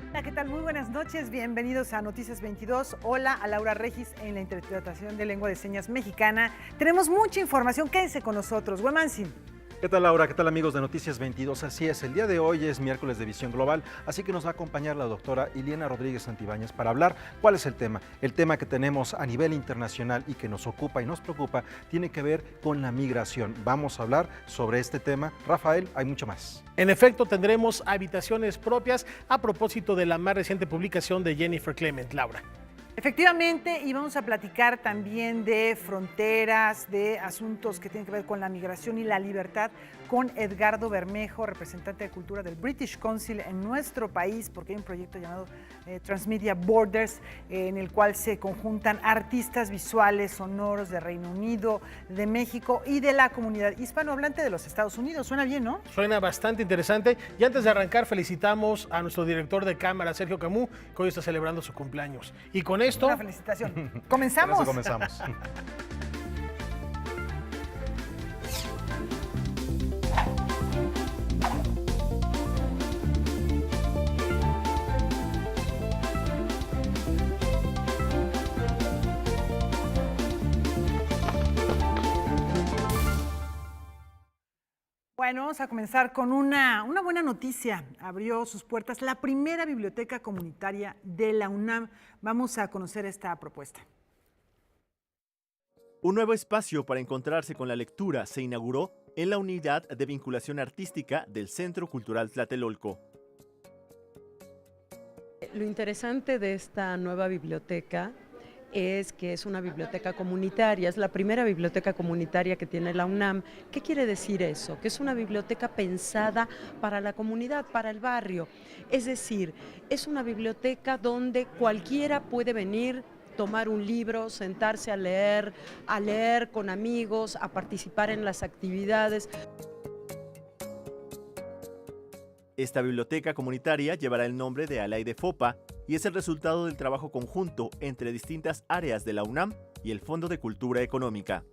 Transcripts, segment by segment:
Hola, ¿qué tal? Muy buenas noches, bienvenidos a Noticias 22. Hola a Laura Regis en la interpretación de lengua de señas mexicana. Tenemos mucha información, quédense con nosotros. Huemansin. ¿Qué tal, Laura? ¿Qué tal, amigos de Noticias 22? Así es, el día de hoy es miércoles de Visión Global, así que nos va a acompañar la doctora Iliana Rodríguez Santibáñez para hablar cuál es el tema. El tema que tenemos a nivel internacional y que nos ocupa y nos preocupa tiene que ver con la migración. Vamos a hablar sobre este tema. Rafael, hay mucho más. En efecto, tendremos habitaciones propias a propósito de la más reciente publicación de Jennifer Clement. Laura. Efectivamente, y vamos a platicar también de fronteras, de asuntos que tienen que ver con la migración y la libertad con Edgardo Bermejo, representante de cultura del British Council en nuestro país, porque hay un proyecto llamado Transmedia Borders, en el cual se conjuntan artistas visuales, sonoros de Reino Unido, de México y de la comunidad hispanohablante de los Estados Unidos. Suena bien, ¿no? Suena bastante interesante. Y antes de arrancar, felicitamos a nuestro director de cámara, Sergio Camus, que hoy está celebrando su cumpleaños. Y con esto... Una felicitación. ¿Comenzamos? Comenzamos. Bueno, vamos a comenzar con una buena noticia. Abrió sus puertas la primera biblioteca comunitaria de la UNAM. Vamos a conocer esta propuesta. Un nuevo espacio para encontrarse con la lectura se inauguró en la Unidad de Vinculación Artística del Centro Cultural Tlatelolco. Lo interesante de esta nueva biblioteca es que es una biblioteca comunitaria, es la primera biblioteca comunitaria que tiene la UNAM. ¿Qué quiere decir eso? Que es una biblioteca pensada para la comunidad, para el barrio. Es decir, es una biblioteca donde cualquiera puede venir, tomar un libro, sentarse a leer con amigos, a participar en las actividades. Esta biblioteca comunitaria llevará el nombre de Alaide Fopa y es el resultado del trabajo conjunto entre distintas áreas de la UNAM y el Fondo de Cultura Económica.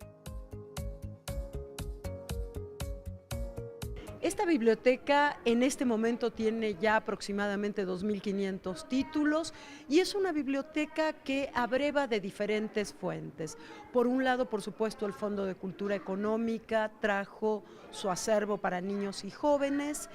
Esta biblioteca en este momento tiene ya aproximadamente 2.500 títulos y es una biblioteca que abreva de diferentes fuentes. Por un lado, por supuesto, el Fondo de Cultura Económica trajo su acervo para niños y jóvenes.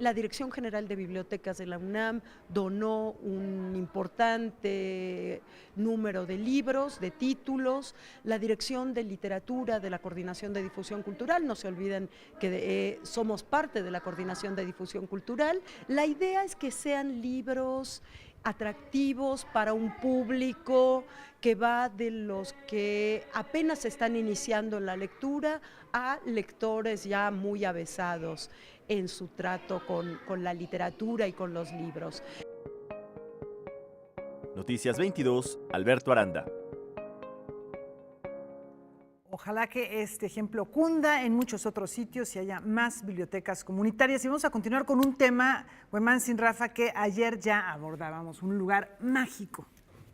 La Dirección General de Bibliotecas de la UNAM donó un importante número de libros, de títulos. La Dirección de Literatura de la Coordinación de Difusión Cultural, no se olviden que somos parte de la Coordinación de Difusión Cultural. La idea es que sean libros atractivos para un público que va de los que apenas están iniciando la lectura a lectores ya muy avesados en su trato con la literatura y con los libros. Noticias 22, Alberto Aranda. Ojalá que este ejemplo cunda en muchos otros sitios y haya más bibliotecas comunitarias. Y vamos a continuar con un tema, Huemansin, Rafa, que ayer ya abordábamos, un lugar mágico.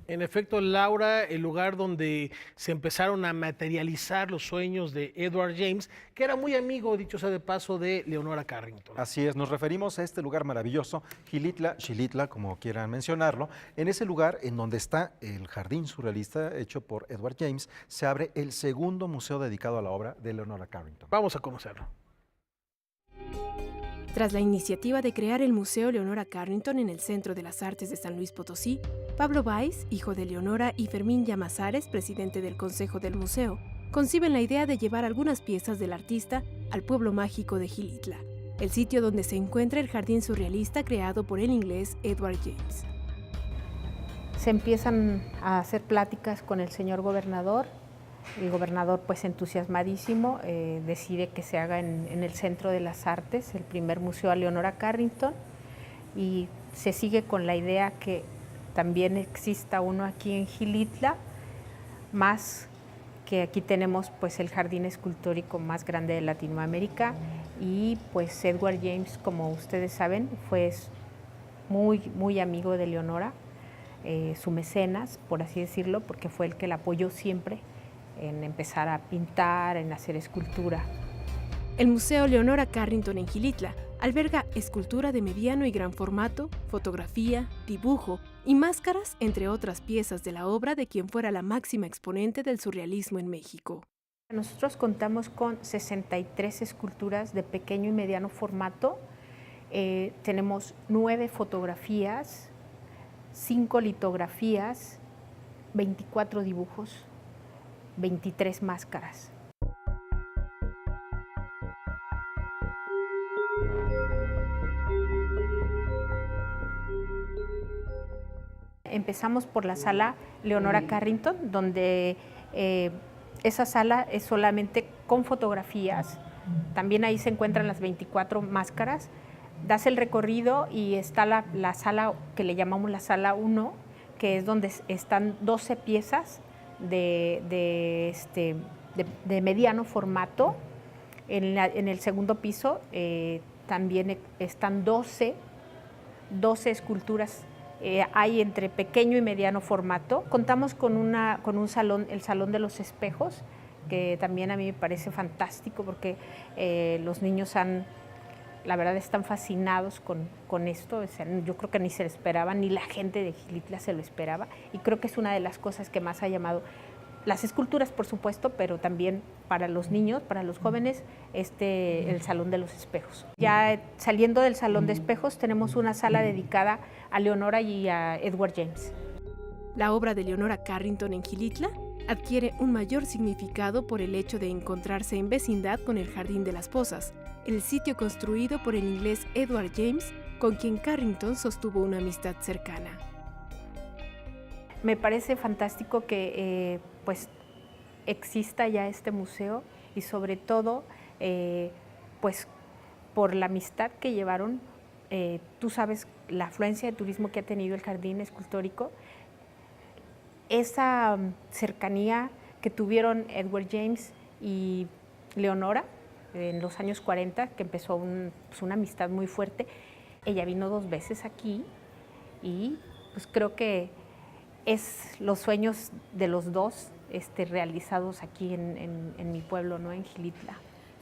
En efecto, Laura, el lugar donde se empezaron a materializar los sueños de Edward James, que era muy amigo, dicho sea de paso, de Leonora Carrington. Así es, nos referimos a este lugar maravilloso, Xilitla, Xilitla, como quieran mencionarlo. En ese lugar, en donde está el jardín surrealista hecho por Edward James, se abre el segundo museo dedicado a la obra de Leonora Carrington. Vamos a conocerlo. Tras la iniciativa de crear el Museo Leonora Carrington en el Centro de las Artes de San Luis Potosí, Pablo Báez, hijo de Leonora, y Fermín Llamazares, presidente del Consejo del Museo, conciben la idea de llevar algunas piezas del artista al pueblo mágico de Xilitla, el sitio donde se encuentra el jardín surrealista creado por el inglés Edward James. Se empiezan a hacer pláticas con el señor gobernador. El gobernador, pues entusiasmadísimo, decide que se haga en el Centro de las Artes el primer museo a Leonora Carrington, y se sigue con la idea que también exista uno aquí en Xilitla, más que aquí tenemos pues el jardín escultórico más grande de Latinoamérica, y pues Edward James, como ustedes saben, fue muy amigo de Leonora, su mecenas, por así decirlo, porque fue el que la apoyó siempre en empezar a pintar, en hacer escultura. El Museo Leonora Carrington en Xilitla Alberga escultura de mediano y gran formato, fotografía, dibujo y máscaras, entre otras piezas de la obra de quien fuera la máxima exponente del surrealismo en México. Nosotros contamos con 63 esculturas de pequeño y mediano formato. Tenemos 9 fotografías, 5 litografías, 24 dibujos, 23 máscaras. Empezamos por la sala Leonora Carrington, donde esa sala es solamente con fotografías. También ahí se encuentran las 24 máscaras. Das el recorrido y está la sala que le llamamos la sala 1, que es donde están 12 piezas de mediano formato. En el segundo piso también están 12 esculturas. Hay entre pequeño y mediano formato. Contamos con un salón, el Salón de los Espejos, que también a mí me parece fantástico porque los niños la verdad están fascinados con esto. O sea, yo creo que ni se lo esperaban, ni la gente de Xilitla se lo esperaba, y creo que es una de las cosas que más ha llamado. Las esculturas, por supuesto, pero también para los niños, para los jóvenes, el Salón de los Espejos. Ya saliendo del Salón de Espejos, tenemos una sala dedicada a Leonora y a Edward James. La obra de Leonora Carrington en Xilitla adquiere un mayor significado por el hecho de encontrarse en vecindad con el Jardín de las Posas, el sitio construido por el inglés Edward James, con quien Carrington sostuvo una amistad cercana. Me parece fantástico que pues exista ya este museo, y sobre todo pues por la amistad que llevaron. Tú sabes la afluencia de turismo que ha tenido el Jardín Escultórico, esa cercanía que tuvieron Edward James y Leonora en los años 40, que empezó una amistad muy fuerte. Ella vino 2 veces aquí y pues creo que es los sueños de los dos realizados aquí en mi pueblo, ¿no? En Xilitla.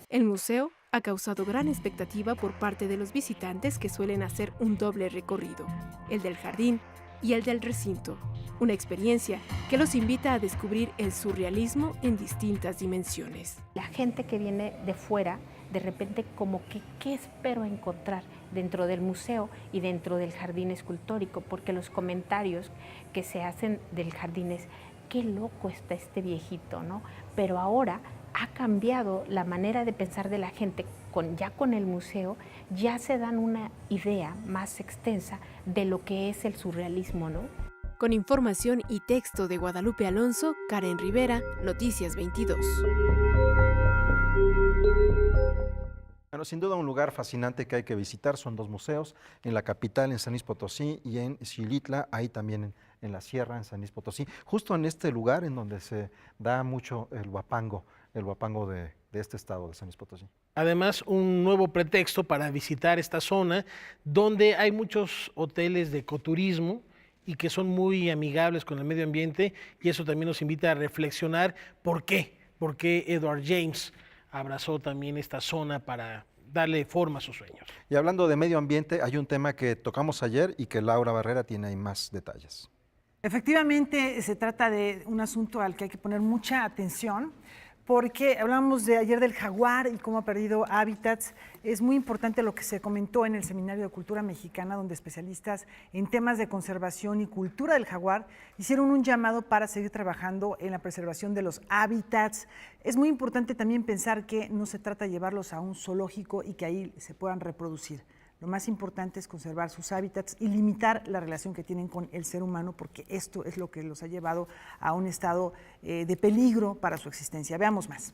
El museo ha causado gran expectativa por parte de los visitantes, que suelen hacer un doble recorrido, el del jardín y el del recinto, una experiencia que los invita a descubrir el surrealismo en distintas dimensiones. La gente que viene de fuera, de repente como que, ¿qué espero encontrar dentro del museo y dentro del jardín escultórico? Porque los comentarios que se hacen del jardín es, qué loco está este viejito, ¿no? Pero ahora ha cambiado la manera de pensar de la gente. Ya con el museo ya se dan una idea más extensa de lo que es el surrealismo, ¿no? Con información y texto de Guadalupe Alonso, Karen Rivera, Noticias 22. Bueno, sin duda un lugar fascinante que hay que visitar. Son 2 museos, en la capital, en San Luis Potosí, y en Xilitla, ahí también en la sierra, en San Luis Potosí, justo en este lugar en donde se da mucho el huapango de este estado de San Luis Potosí. Además, un nuevo pretexto para visitar esta zona, donde hay muchos hoteles de ecoturismo y que son muy amigables con el medio ambiente, y eso también nos invita a reflexionar por qué Edward James abrazó también esta zona para darle forma a sus sueños. Y hablando de medio ambiente, hay un tema que tocamos ayer y que Laura Barrera tiene ahí más detalles. Efectivamente, se trata de un asunto al que hay que poner mucha atención, porque hablamos de ayer del jaguar y cómo ha perdido hábitats. Es muy importante lo que se comentó en el Seminario de Cultura Mexicana, donde especialistas en temas de conservación y cultura del jaguar hicieron un llamado para seguir trabajando en la preservación de los hábitats. Es muy importante también pensar que no se trata de llevarlos a un zoológico y que ahí se puedan reproducir. Lo más importante es conservar sus hábitats y limitar la relación que tienen con el ser humano, porque esto es lo que los ha llevado a un estado de peligro para su existencia. Veamos más.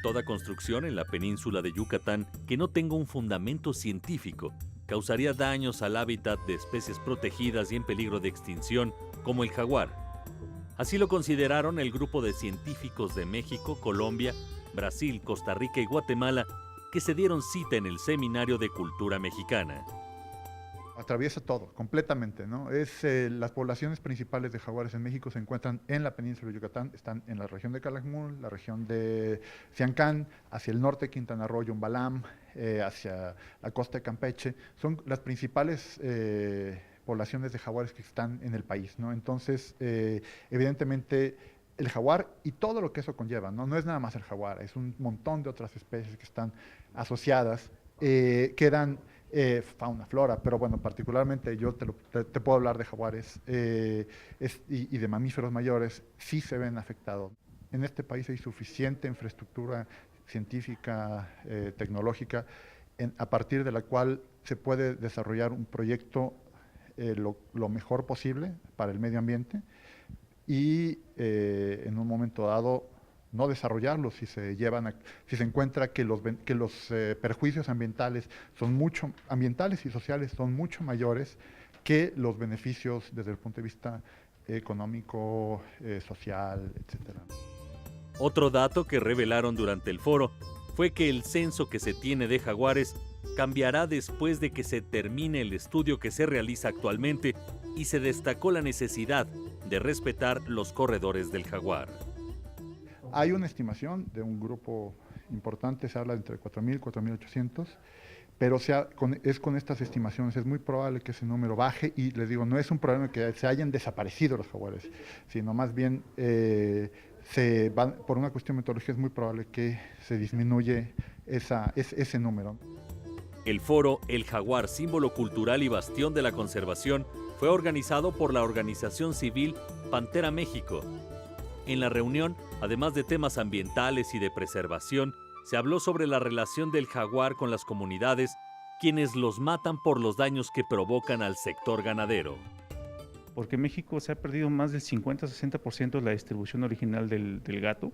Toda construcción en la península de Yucatán que no tenga un fundamento científico causaría daños al hábitat de especies protegidas y en peligro de extinción, como el jaguar. Así lo consideraron el grupo de científicos de México, Colombia, Brasil, Costa Rica y Guatemala, que se dieron cita en el Seminario de Cultura Mexicana. atraviesa todo, completamente, ¿no? Las poblaciones principales de jaguares en México se encuentran en la península de Yucatán, están en la región de Calakmul, la región de Siancán, hacia el norte Quintana Roo, Yumbalam, hacia la costa de Campeche. Son las principales poblaciones de jaguares que están en el país, ¿no? Entonces, evidentemente, el jaguar y todo lo que eso conlleva, ¿no? No es nada más el jaguar, es un montón de otras especies que están asociadas, quedan fauna, flora, pero bueno, particularmente yo te puedo hablar de jaguares y de mamíferos mayores, sí se ven afectados. En este país hay suficiente infraestructura científica, tecnológica, a partir de la cual se puede desarrollar un proyecto lo mejor posible para el medio ambiente y en un momento dado no desarrollarlo si se encuentra que los perjuicios ambientales y sociales son mucho mayores que los beneficios desde el punto de vista económico, social, etc. Otro dato que revelaron durante el foro fue que el censo que se tiene de jaguares cambiará después de que se termine el estudio que se realiza actualmente y se destacó la necesidad de respetar los corredores del jaguar. Hay una estimación de un grupo importante, se habla de entre 4.000 y 4.800, pero es con estas estimaciones, es muy probable que ese número baje y les digo, no es un problema que se hayan desaparecido los jaguares, sino más bien por una cuestión metodológica es muy probable que se disminuye ese número. El foro El Jaguar, símbolo cultural y bastión de la conservación, fue organizado por la organización civil Pantera México. En la reunión, además de temas ambientales y de preservación, se habló sobre la relación del jaguar con las comunidades, quienes los matan por los daños que provocan al sector ganadero. Porque en México se ha perdido más del 50-60% de la distribución original del gato.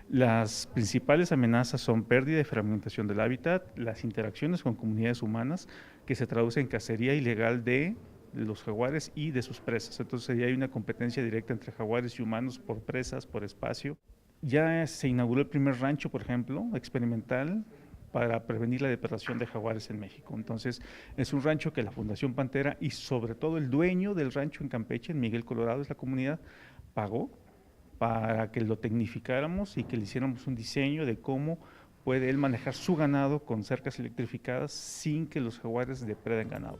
Las principales amenazas son pérdida y fragmentación del hábitat, las interacciones con comunidades humanas, que se traduce en cacería ilegal de los jaguares y de sus presas. Entonces ya hay una competencia directa entre jaguares y humanos por presas, por espacio. Ya se inauguró el primer rancho, por ejemplo, experimental, para prevenir la depredación de jaguares en México. Entonces, es un rancho que la Fundación Pantera y sobre todo el dueño del rancho en Campeche, en Miguel Colorado, es la comunidad, pagó para que lo tecnificáramos y que le hiciéramos un diseño de cómo puede él manejar su ganado con cercas electrificadas sin que los jaguares depreden ganado.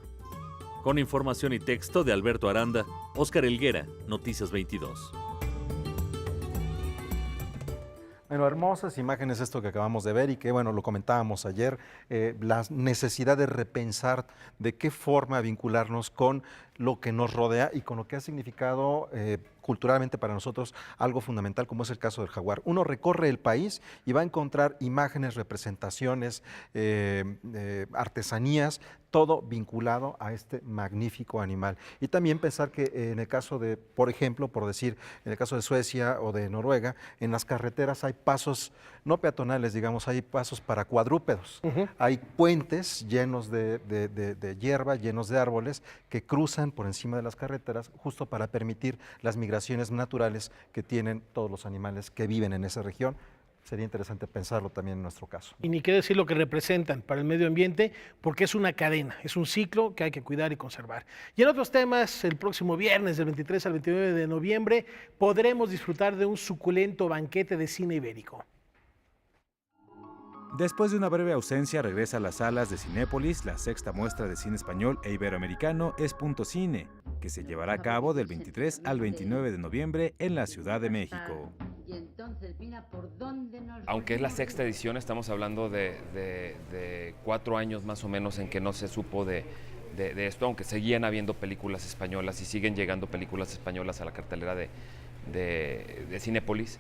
Con información y texto de Alberto Aranda, Óscar Helguera, Noticias 22. Bueno, hermosas imágenes esto que acabamos de ver y que, bueno, lo comentábamos ayer, la necesidad de repensar de qué forma vincularnos con lo que nos rodea y con lo que ha significado culturalmente para nosotros algo fundamental como es el caso del jaguar. Uno recorre el país y va a encontrar imágenes, representaciones, artesanías, todo vinculado a este magnífico animal. Y también pensar que en el caso de, por ejemplo, por decir, en el caso de Suecia o de Noruega, en las carreteras hay pasos, no peatonales, digamos, hay pasos para cuadrúpedos. Hay puentes llenos de hierba, llenos de árboles que cruzan por encima de las carreteras justo para permitir las migraciones naturales que tienen todos los animales que viven en esa región. Sería interesante pensarlo también en nuestro caso. Y ni qué decir lo que representan para el medio ambiente, porque es una cadena, es un ciclo que hay que cuidar y conservar. Y en otros temas, el próximo viernes, del 23 al 29 de noviembre, podremos disfrutar de un suculento banquete de cine ibérico. Después de una breve ausencia, regresa a las salas de Cinépolis la sexta muestra de cine español e iberoamericano Es Punto Cine, que se llevará a cabo del 23 al 29 de noviembre en la Ciudad de México. Aunque es la sexta edición, estamos hablando de 4 años más o menos en que no se supo de esto, aunque seguían habiendo películas españolas y siguen llegando películas españolas a la cartelera de Cinépolis,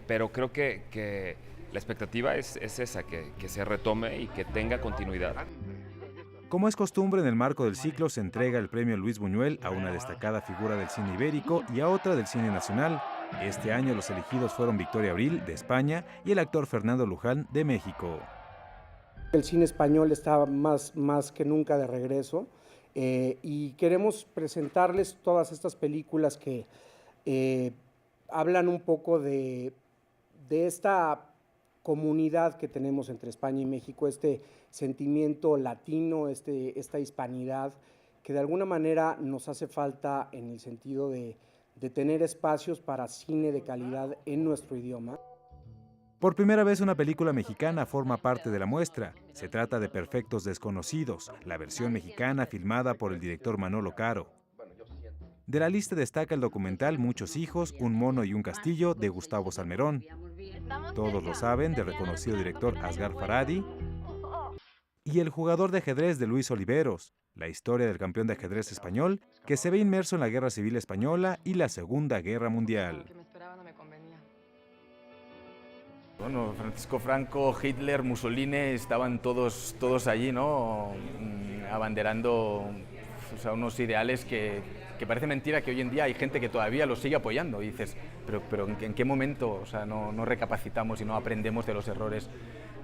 pero creo que la expectativa es esa, que se retome y que tenga continuidad. Como es costumbre, en el marco del ciclo se entrega el premio Luis Buñuel a una destacada figura del cine ibérico y a otra del cine nacional. Este año los elegidos fueron Victoria Abril, de España, y el actor Fernando Luján, de México. El cine español está más que nunca de regreso y queremos presentarles todas estas películas que hablan un poco de esta comunidad que tenemos entre España y México, este sentimiento latino, esta hispanidad que de alguna manera nos hace falta en el sentido de tener espacios para cine de calidad en nuestro idioma. Por primera vez una película mexicana forma parte de la muestra. Se trata de Perfectos Desconocidos, la versión mexicana filmada por el director Manolo Caro. De la lista destaca el documental Muchos hijos, un mono y un castillo de Gustavo Salmerón. Todos lo saben, del reconocido director Asghar Farhadi. Y El jugador de ajedrez de Luis Oliveros, la historia del campeón de ajedrez español que se ve inmerso en la Guerra Civil Española y la Segunda Guerra Mundial. Bueno, Francisco Franco, Hitler, Mussolini, estaban todos allí, ¿no? Abanderando, o sea, unos ideales que parece mentira que hoy en día hay gente que todavía los sigue apoyando. Y dices, pero ¿en qué momento? O sea, no recapacitamos y no aprendemos de los errores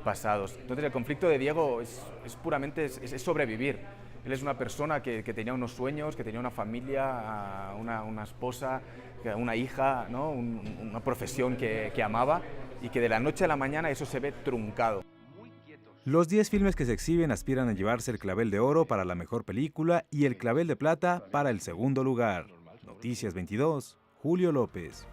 pasados. Entonces el conflicto de Diego es puramente sobrevivir. Él es una persona que tenía unos sueños, que tenía una familia, una esposa, una hija, ¿no? Una profesión que amaba, y que de la noche a la mañana eso se ve truncado. Los 10 filmes que se exhiben aspiran a llevarse el Clavel de Oro para la mejor película y el Clavel de Plata para el segundo lugar. Noticias 22, Julio López.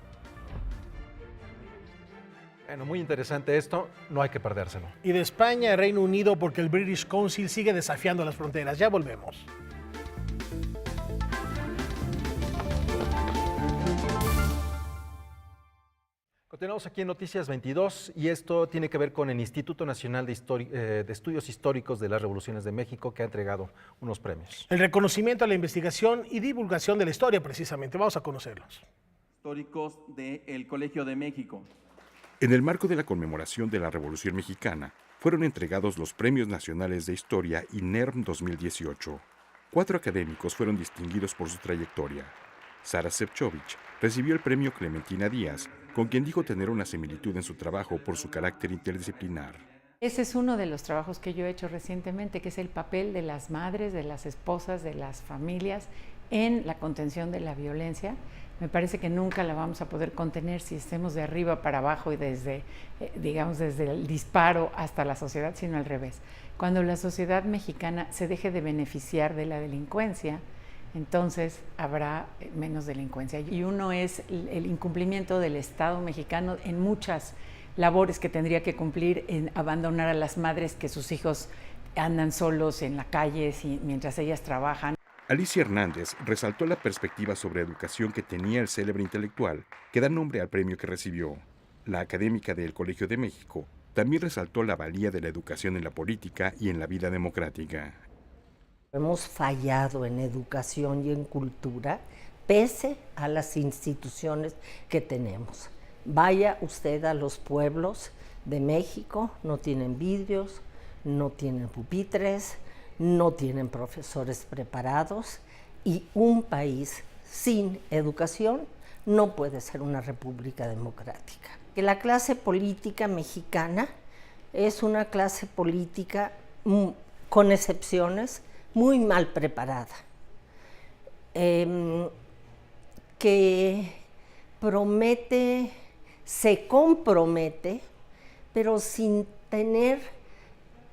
Bueno, muy interesante esto, no hay que perdérselo. Y de España a Reino Unido, porque el British Council sigue desafiando las fronteras. Ya volvemos. Continuamos aquí en Noticias 22 y esto tiene que ver con el Instituto Nacional de Estudios Históricos de las Revoluciones de México, que ha entregado unos premios. El reconocimiento a la investigación y divulgación de la historia, precisamente. Vamos a conocerlos. Históricos del Colegio de México. En el marco de la conmemoración de la Revolución Mexicana, fueron entregados los Premios Nacionales de Historia INERM 2018. 4 académicos fueron distinguidos por su trayectoria. Sara Šefčovič recibió el premio Clementina Díaz, con quien dijo tener una similitud en su trabajo por su carácter interdisciplinar. Ese es uno de los trabajos que yo he hecho recientemente, que es el papel de las madres, de las esposas, de las familias en la contención de la violencia. Me parece que nunca la vamos a poder contener si estemos de arriba para abajo y desde, digamos, desde el disparo hasta la sociedad, sino al revés. Cuando la sociedad mexicana se deje de beneficiar de la delincuencia, entonces habrá menos delincuencia. Y uno es el incumplimiento del Estado mexicano en muchas labores que tendría que cumplir, en abandonar a las madres que sus hijos andan solos en la calle mientras ellas trabajan. Alicia Hernández resaltó la perspectiva sobre educación que tenía el célebre intelectual que da nombre al premio que recibió. La académica del Colegio de México también resaltó la valía de la educación en la política y en la vida democrática. Hemos fallado en educación y en cultura, pese a las instituciones que tenemos. Vaya usted a los pueblos de México, no tienen vidrios, no tienen pupitres, no tienen profesores preparados, y un país sin educación no puede ser una república democrática. Que la clase política mexicana es una clase política, con excepciones, muy mal preparada, que promete, se compromete, pero sin tener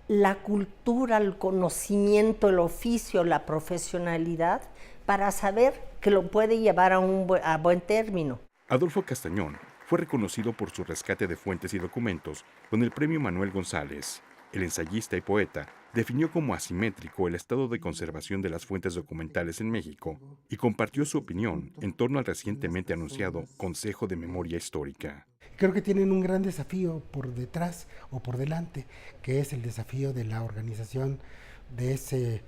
la cultura, el conocimiento, el oficio, la profesionalidad para saber que lo puede llevar a buen término. Adolfo Castañón fue reconocido por su rescate de fuentes y documentos con el Premio Manuel González. El ensayista y poeta definió como asimétrico el estado de conservación de las fuentes documentales en México y compartió su opinión en torno al recientemente anunciado Consejo de Memoria Histórica. Creo que tienen un gran desafío por detrás o por delante, que es el desafío de la organización de ese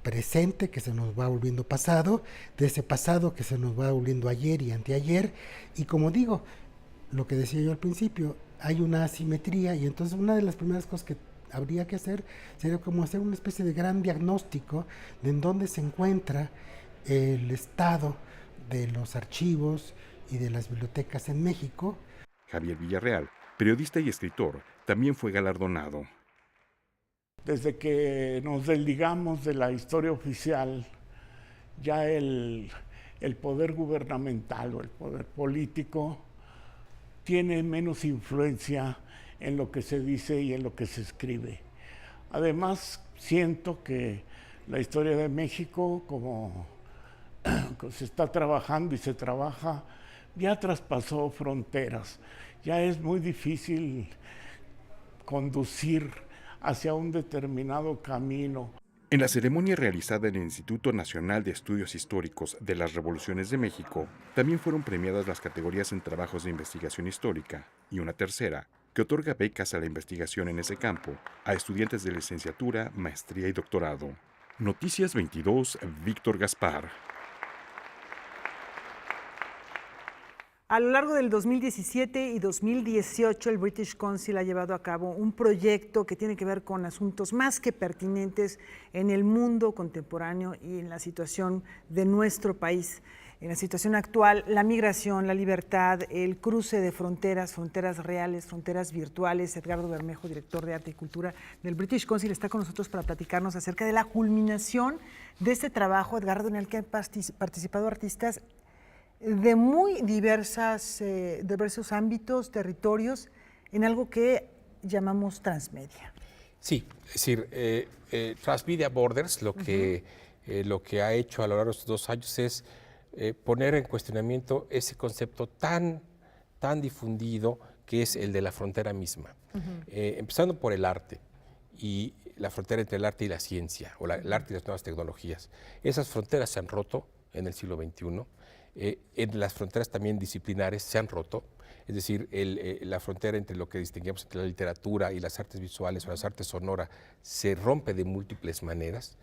presente que se nos va volviendo pasado, de ese pasado que se nos va volviendo ayer y anteayer, y como digo, lo que decía yo al principio, hay una asimetría, y entonces una de las primeras cosas que habría que hacer sería como hacer una especie de gran diagnóstico de en dónde se encuentra el estado de los archivos y de las bibliotecas en México. Javier Villarreal, periodista y escritor, también fue galardonado. Desde que nos desligamos de la historia oficial, ya el poder gubernamental o el poder político tiene menos influencia en lo que se dice y en lo que se escribe. Además, siento que la historia de México, como se está trabajando y se trabaja, ya traspasó fronteras. Ya es muy difícil conducir hacia un determinado camino. En la ceremonia realizada en el Instituto Nacional de Estudios Históricos de las Revoluciones de México, también fueron premiadas las categorías en trabajos de investigación histórica y una tercera, que otorga becas a la investigación en ese campo a estudiantes de licenciatura, maestría y doctorado. Noticias 22, Víctor Gaspar. A lo largo del 2017 y 2018, el British Council ha llevado a cabo un proyecto que tiene que ver con asuntos más que pertinentes en el mundo contemporáneo y en la situación de nuestro país. En la situación actual, la migración, la libertad, el cruce de fronteras, fronteras reales, fronteras virtuales. Edgardo Bermejo, director de Arte y Cultura del British Council, está con nosotros para platicarnos acerca de la culminación de este trabajo, Edgardo, en el que han participado artistas de muy diversos ámbitos, territorios, en algo que llamamos transmedia. Sí, es decir, Transmedia Borders lo que ha hecho a lo largo de estos 2 años es poner en cuestionamiento ese concepto tan difundido que es el de la frontera misma. Empezando por el arte y la frontera entre el arte y la ciencia, o el arte y las nuevas tecnologías. Esas fronteras se han roto en el siglo XXI. En las fronteras también disciplinares se han roto, es decir, la frontera entre lo que distinguimos entre la literatura y las artes visuales o las artes sonoras se rompe de múltiples maneras,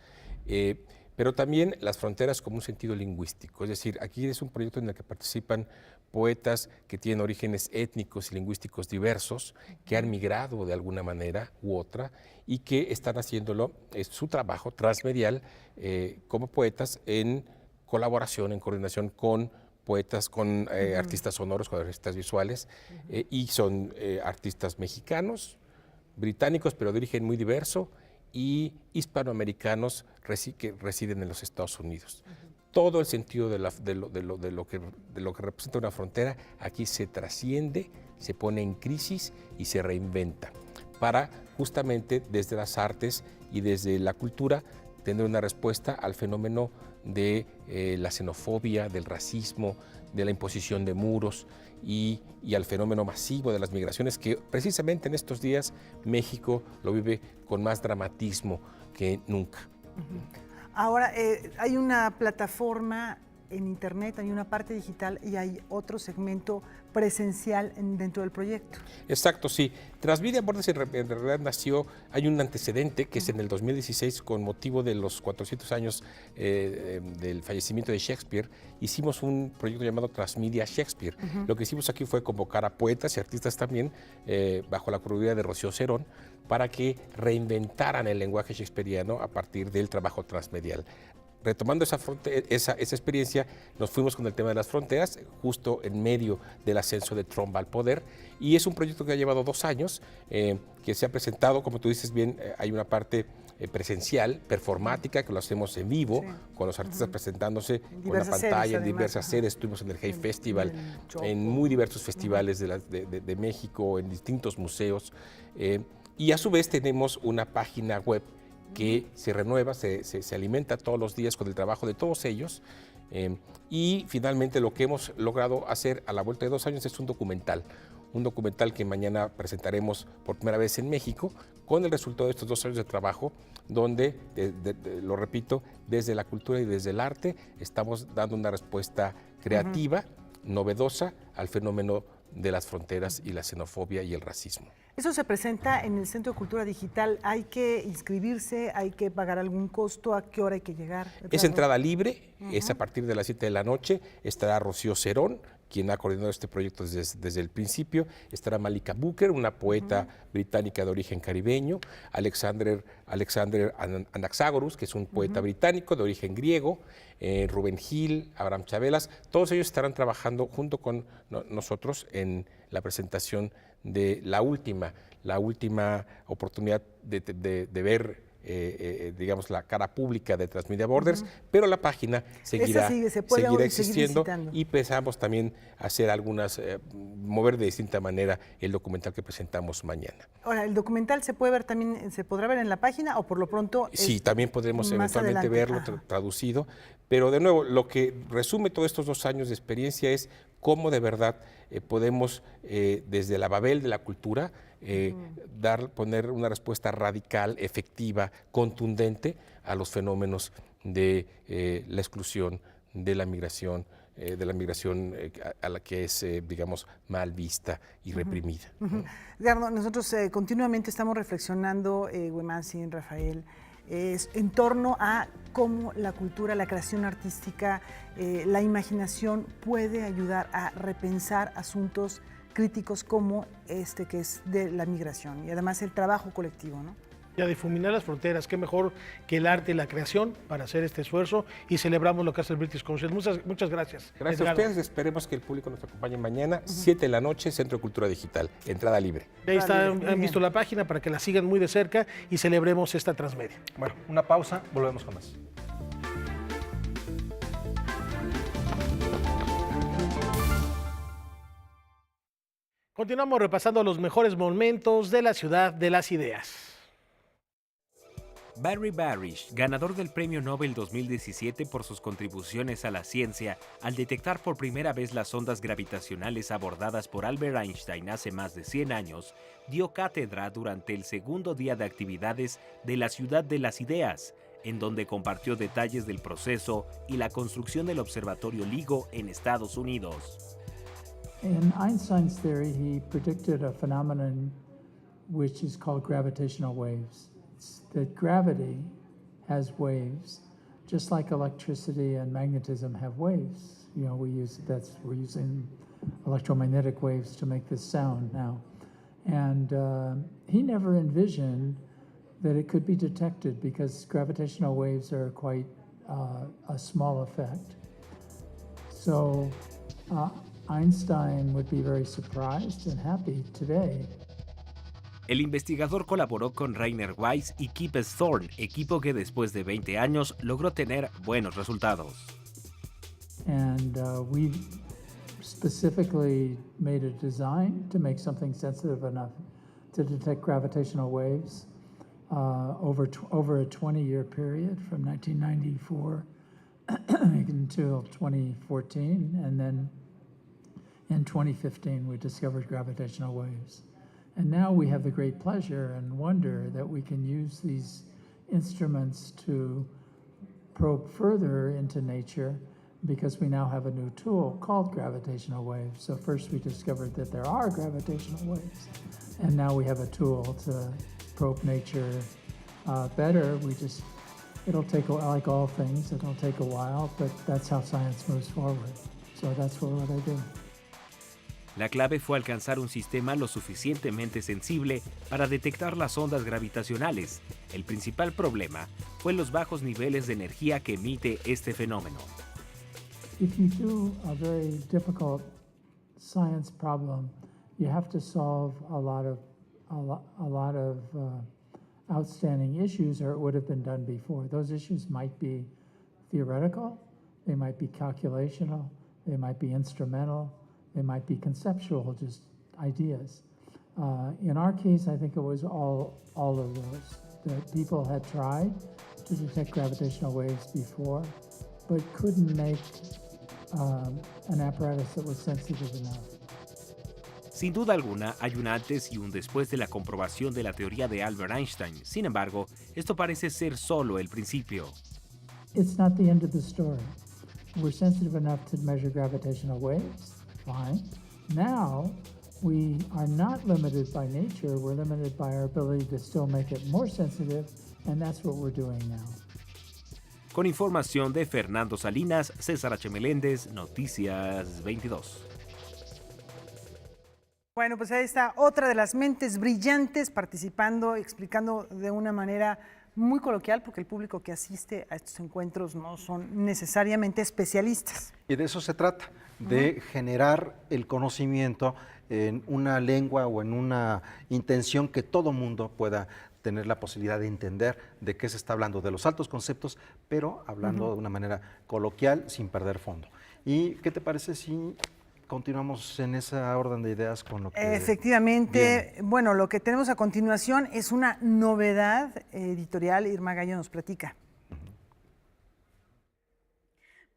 pero también las fronteras como un sentido lingüístico, es decir, aquí es un proyecto en el que participan poetas que tienen orígenes étnicos y lingüísticos diversos, que han migrado de alguna manera u otra y que están haciéndolo, es su trabajo transmedial como poetas en colaboración, en coordinación con poetas, con artistas sonoros, con artistas visuales, y son artistas mexicanos, británicos, pero de origen muy diverso, y hispanoamericanos que residen en los Estados Unidos. Todo el sentido de lo que representa una frontera aquí se trasciende, se pone en crisis y se reinventa para justamente desde las artes y desde la cultura tener una respuesta al fenómeno de la xenofobia, del racismo, de la imposición de muros y al fenómeno masivo de las migraciones que precisamente en estos días México lo vive con más dramatismo que nunca. Ahora, hay una plataforma en internet, hay una parte digital y hay otro segmento presencial dentro del proyecto. Exacto, sí. Transmedia Borders en realidad nació, hay un antecedente que es en el 2016 con motivo de los 400 años del fallecimiento de Shakespeare, hicimos un proyecto llamado Transmedia Shakespeare. Lo que hicimos aquí fue convocar a poetas y artistas también, bajo la curaduría de Rocío Cerón, para que reinventaran el lenguaje shakespeariano a partir del trabajo transmedial. Retomando esa experiencia, nos fuimos con el tema de las fronteras, justo en medio del ascenso de Trump al poder, y es un proyecto que ha llevado 2 años, que se ha presentado, como tú dices bien, hay una parte presencial, performática, que lo hacemos en vivo, con los artistas presentándose con la pantalla en diversas sedes. Estuvimos en el Hey Festival, en muy diversos festivales de México, en distintos museos, y a su vez tenemos una página web que se renueva, se alimenta todos los días con el trabajo de todos ellos, y finalmente lo que hemos logrado hacer a la vuelta de 2 años es un documental que mañana presentaremos por primera vez en México con el resultado de estos 2 años de trabajo, donde, lo repito, desde la cultura y desde el arte estamos dando una respuesta creativa, novedosa al fenómeno de las fronteras y la xenofobia y el racismo. Eso se presenta en el Centro de Cultura Digital. ¿Hay que inscribirse? ¿Hay que pagar algún costo? ¿A qué hora hay que llegar? Es entrada libre, es a partir de las 7 de la noche. Estará Rocío Cerón, quien ha coordinado este proyecto desde el principio. Estará Malika Booker, una poeta británica de origen caribeño. Alexander Anaxagoras, que es un poeta británico de origen griego. Rubén Gil, Abraham Chabelas. Todos ellos estarán trabajando junto con nosotros en la presentación de la última oportunidad de ver digamos, la cara pública de Transmedia Borders, pero la página seguirá existiendo y pensamos también hacer mover de distinta manera el documental que presentamos mañana. Ahora, ¿el documental se puede ver también, se podrá ver en la página o por lo pronto? Sí, también podremos eventualmente verlo traducido, pero de nuevo, lo que resume todos estos 2 años de experiencia es cómo de verdad podemos, desde la Babel de la cultura, poner una respuesta radical, efectiva, contundente a los fenómenos de la exclusión, de la migración a la que es, digamos, mal vista y reprimida. Edgardo, nosotros continuamente estamos reflexionando, Güemansi, Rafael, en torno a cómo la cultura, la creación artística, la imaginación puede ayudar a repensar asuntos críticos como este que es de la migración y además el trabajo colectivo, ¿no? Y a difuminar las fronteras, qué mejor que el arte y la creación para hacer este esfuerzo y celebramos lo que hace el British Council. Muchas gracias. Gracias a ustedes, esperemos que el público nos acompañe mañana, 7 de la noche, Centro de Cultura Digital, entrada libre. Ahí han visto la página para que la sigan muy de cerca y celebremos esta Transmedia. Bueno, una pausa, volvemos con más. Continuamos repasando los mejores momentos de la ciudad de las ideas. Barry Barish, ganador del Premio Nobel 2017 por sus contribuciones a la ciencia, al detectar por primera vez las ondas gravitacionales abordadas por Albert Einstein hace más de 100 años, dio cátedra durante el segundo día de actividades de la Ciudad de las Ideas, en donde compartió detalles del proceso y la construcción del Observatorio LIGO en Estados Unidos. In Einstein's theory, he predicted a phenomenon which is called gravitational waves. It's that gravity has waves, just like electricity and magnetism have waves. You know, we're using electromagnetic waves to make this sound now. And he never envisioned that it could be detected because gravitational waves are quite a small effect. So Einstein would be very surprised and happy today. El investigador colaboró con Rainer Weiss y Kip Thorne, equipo que después de 20 años logró tener buenos resultados. And we specifically made a design to make something sensitive enough to detect gravitational waves over a 20-year period from 1994 until 2014, and then in 2015 we discovered gravitational waves. And now we have the great pleasure and wonder that we can use these instruments to probe further into nature because we now have a new tool called gravitational waves. So first we discovered that there are gravitational waves, and now we have a tool to probe nature better. It'll take, like all things, it'll take a while, but that's how science moves forward. So that's what I do. La clave fue alcanzar un sistema lo suficientemente sensible para detectar las ondas gravitacionales. El principal problema fue los bajos niveles de energía que emite este fenómeno. If you do a very difficult science problem, you have to solve a lot of outstanding issues, or it would have been done before. Those issues might be theoretical, they might be calculational, they might be instrumental, they might be conceptual, just ideas. In our case, I think it was all of those. That people had tried to detect gravitational waves before, but couldn't make an apparatus that was sensitive enough. Sin duda alguna, hay un antes y un después de la comprobación de la teoría de Albert Einstein. Sin embargo, esto parece ser solo el principio. It's not the end of the story. We're sensitive enough to measure gravitational waves. Fine. Now, we are not limited by nature, we're limited by our ability to still make it more sensitive, and that's what we're doing now. Con información de Fernando Salinas, César H. Meléndez, Noticias 22. Bueno, pues ahí está otra de las mentes brillantes participando, explicando de una manera muy coloquial, porque el público que asiste a estos encuentros no son necesariamente especialistas. Y de eso se trata, de generar el conocimiento en una lengua o en una intención que todo mundo pueda tener la posibilidad de entender de qué se está hablando, de los altos conceptos, pero hablando de una manera coloquial, sin perder fondo. ¿Y qué te parece si continuamos en esa orden de ideas con lo que Efectivamente, viene? bueno, lo que tenemos a continuación es una novedad editorial. Irma Gallo nos platica.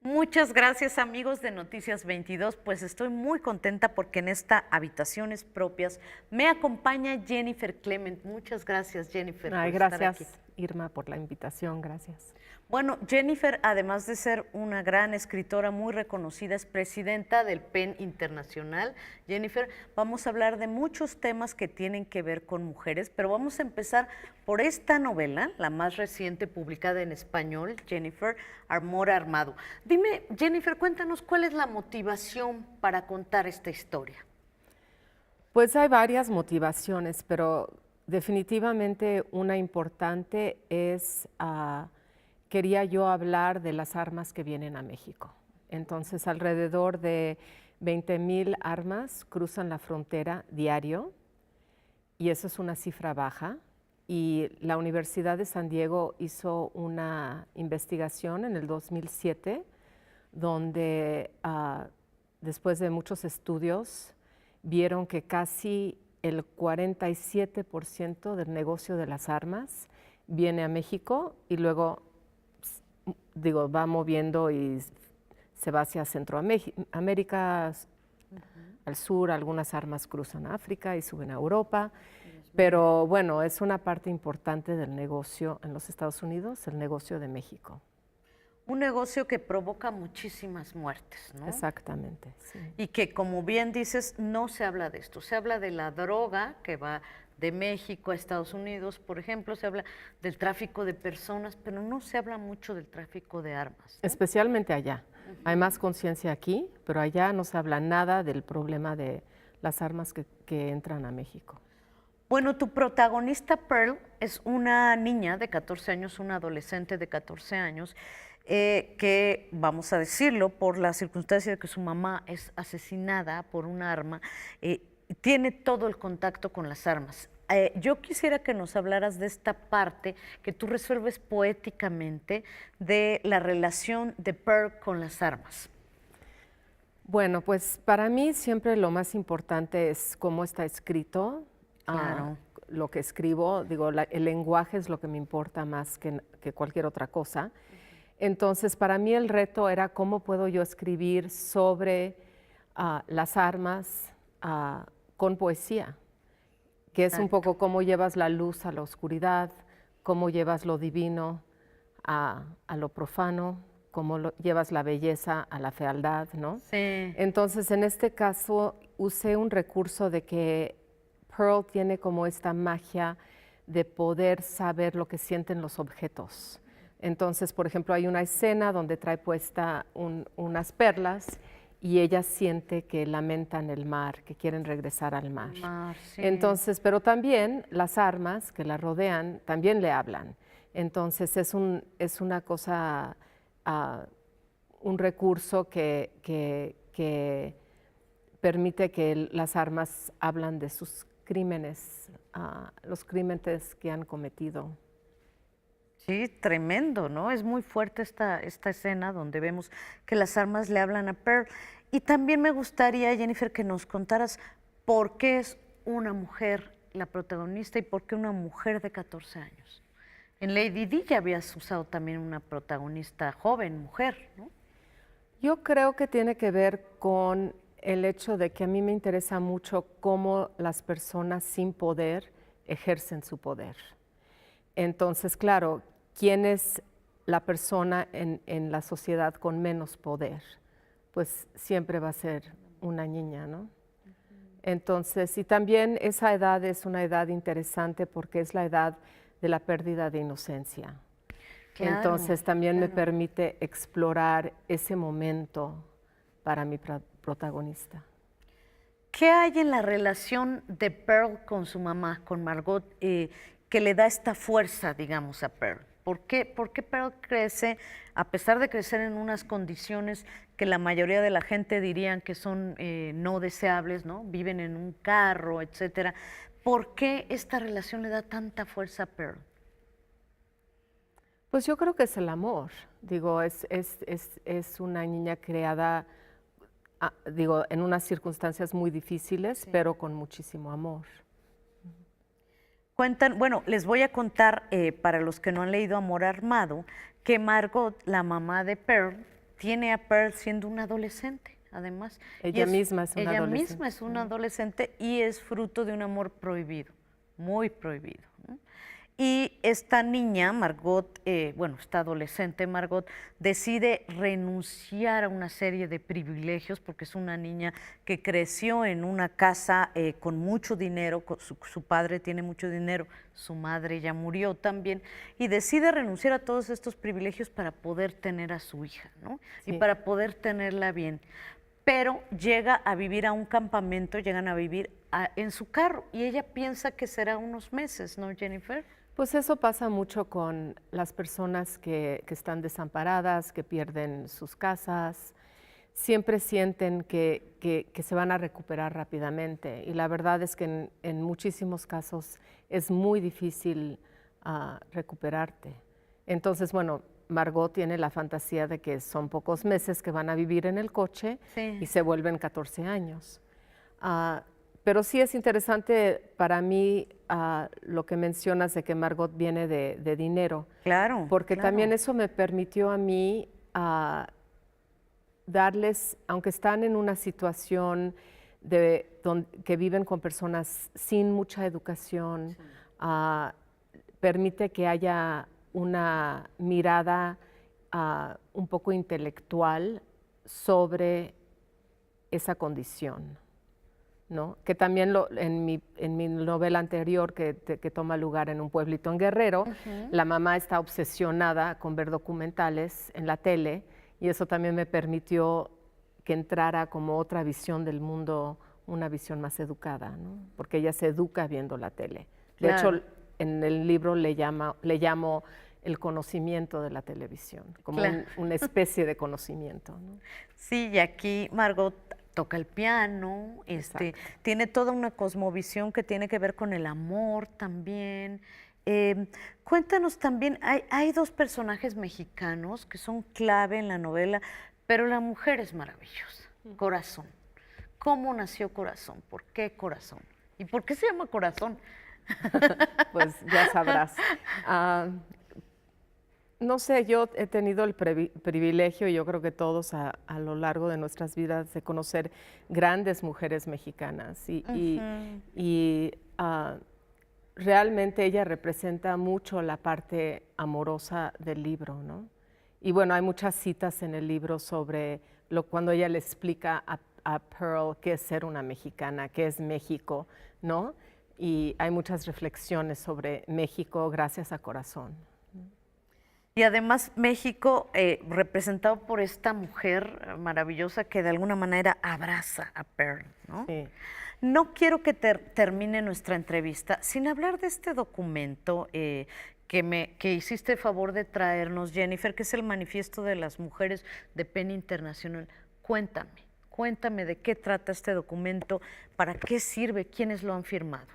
Muchas gracias, amigos de Noticias 22. Pues estoy muy contenta porque en esta Habitaciones Propias me acompaña Jennifer Clement. Muchas gracias, Jennifer, por estar gracias, aquí. Irma, por la invitación. Gracias. Bueno, Jennifer, además de ser una gran escritora muy reconocida, es presidenta del PEN Internacional. Jennifer, vamos a hablar de muchos temas que tienen que ver con mujeres, pero vamos a empezar por esta novela, la más reciente publicada en español, Jennifer, Amor Armado. Dime, Jennifer, cuéntanos cuál es la motivación para contar esta historia. Pues hay varias motivaciones, pero definitivamente una importante es... quería yo hablar de las armas que vienen a México. Entonces, alrededor de 20,000 armas cruzan la frontera diario, y eso es una cifra baja. Y la Universidad de San Diego hizo una investigación en el 2007, donde después de muchos estudios, vieron que casi el 47% del negocio de las armas viene a México y luego va moviendo y se va hacia Centroamérica, al sur, algunas armas cruzan a África y suben a Europa, pero bueno, es una parte importante del negocio en los Estados Unidos, el negocio de México. Un negocio que provoca muchísimas muertes, ¿no? Exactamente, sí. Y que, como bien dices, no se habla de esto, se habla de la droga que va de México a Estados Unidos, por ejemplo, se habla del tráfico de personas, pero no se habla mucho del tráfico de armas, ¿no? Especialmente allá. Hay más conciencia aquí, pero allá no se habla nada del problema de las armas que entran a México. Bueno, tu protagonista Pearl es una niña de 14 años, una adolescente de 14 años, que, vamos a decirlo, por la circunstancia de que su mamá es asesinada por un arma, tiene todo el contacto con las armas. Yo quisiera que nos hablaras de esta parte que tú resuelves poéticamente de la relación de Pearl con las armas. Bueno, pues para mí siempre lo más importante es cómo está escrito. Claro. Lo que escribo, el lenguaje es lo que me importa más que cualquier otra cosa. Entonces, para mí el reto era cómo puedo yo escribir sobre las armas con poesía, que es un poco cómo llevas la luz a la oscuridad, cómo llevas lo divino a lo profano, cómo llevas la belleza a la fealdad, ¿no? Sí. Entonces, en este caso, usé un recurso de que Pearl tiene como esta magia de poder saber lo que sienten los objetos. Entonces, por ejemplo, hay una escena donde trae puesta unas perlas y ella siente que lamentan el mar, que quieren regresar al mar. Sí. Entonces, pero también las armas que la rodean también le hablan. Entonces, es una cosa, un recurso que permite que las armas hablan de sus crímenes, los crímenes que han cometido. Sí, tremendo, ¿no? Es muy fuerte esta escena donde vemos que las armas le hablan a Pearl. Y también me gustaría, Jennifer, que nos contaras por qué es una mujer la protagonista y por qué una mujer de 14 años. En Lady Di ya habías usado también una protagonista joven, mujer, ¿no? Yo creo que tiene que ver con el hecho de que a mí me interesa mucho cómo las personas sin poder ejercen su poder. Entonces, claro, ¿quién es la persona en la sociedad con menos poder? Pues siempre va a ser una niña, ¿no? Entonces, y también esa edad es una edad interesante porque es la edad de la pérdida de inocencia. Claro, Entonces, también me permite explorar ese momento para mi protagonista. ¿Qué hay en la relación de Pearl con su mamá, con Margot, que le da esta fuerza, digamos, a Pearl? ¿Por qué Pearl crece, a pesar de crecer en unas condiciones que la mayoría de la gente dirían que son no deseables, ¿no? Viven en un carro, etcétera, ¿por qué esta relación le da tanta fuerza a Pearl? Pues yo creo que es el amor. Digo, es una niña creada, digo, en unas circunstancias muy difíciles, pero con muchísimo amor. Bueno, les voy a contar, para los que no han leído Amor Armado, que Margot, la mamá de Pearl, tiene a Pearl siendo una adolescente, además. Ella misma es una adolescente. Ella misma es una adolescente y es fruto de un amor prohibido, muy prohibido, ¿no? Y esta niña, Margot, esta adolescente Margot, decide renunciar a una serie de privilegios porque es una niña que creció en una casa con mucho dinero, su padre tiene mucho dinero, su madre ya murió también, y decide renunciar a todos estos privilegios para poder tener a su hija, ¿no? Sí. Y para poder tenerla bien. Pero llega a vivir a un campamento, llegan a vivir en su carro, y ella piensa que será unos meses, ¿no, Jennifer? Pues eso pasa mucho con las personas que están desamparadas, que pierden sus casas, siempre sienten que se van a recuperar rápidamente, y la verdad es que en muchísimos casos es muy difícil recuperarte. Entonces, bueno, Margot tiene la fantasía de que son pocos meses que van a vivir en el coche, sí, y se vuelven 14 años. Pero sí es interesante para mí lo que mencionas de que Margot viene de dinero. Claro. Porque claro. también eso me permitió a mí darles, aunque están en una situación que viven con personas sin mucha educación, sí, permite que haya una mirada un poco intelectual sobre esa condición, ¿no? Que también en mi novela anterior, que toma lugar en un pueblito en Guerrero, la mamá está obsesionada con ver documentales en la tele, y eso también me permitió que entrara como otra visión del mundo, una visión más educada, ¿no? Porque ella se educa viendo la tele. De Claro. hecho, en el libro le llamo el conocimiento de la televisión, como Claro. una especie de conocimiento, ¿no? Sí, y aquí Margot toca el piano, tiene toda una cosmovisión que tiene que ver con el amor también. Cuéntanos también, hay dos personajes mexicanos que son clave en la novela, pero la mujer es maravillosa, Corazón. ¿Cómo nació Corazón? ¿Por qué Corazón? ¿Y por qué se llama Corazón? Pues ya sabrás. No sé, yo he tenido el privilegio, y yo creo que todos a lo largo de nuestras vidas, de conocer grandes mujeres mexicanas. Y realmente ella representa mucho la parte amorosa del libro, ¿no? Y bueno, hay muchas citas en el libro sobre cuando ella le explica a Pearl qué es ser una mexicana, qué es México, ¿no? Y hay muchas reflexiones sobre México gracias a Corazón. Y además México, representado por esta mujer maravillosa que de alguna manera abraza a Pearl, ¿no? Sí. No quiero que termine nuestra entrevista sin hablar de este documento que hiciste el favor de traernos, Jennifer, que es el Manifiesto de las Mujeres de PEN Internacional. Cuéntame de qué trata este documento, para qué sirve, quiénes lo han firmado.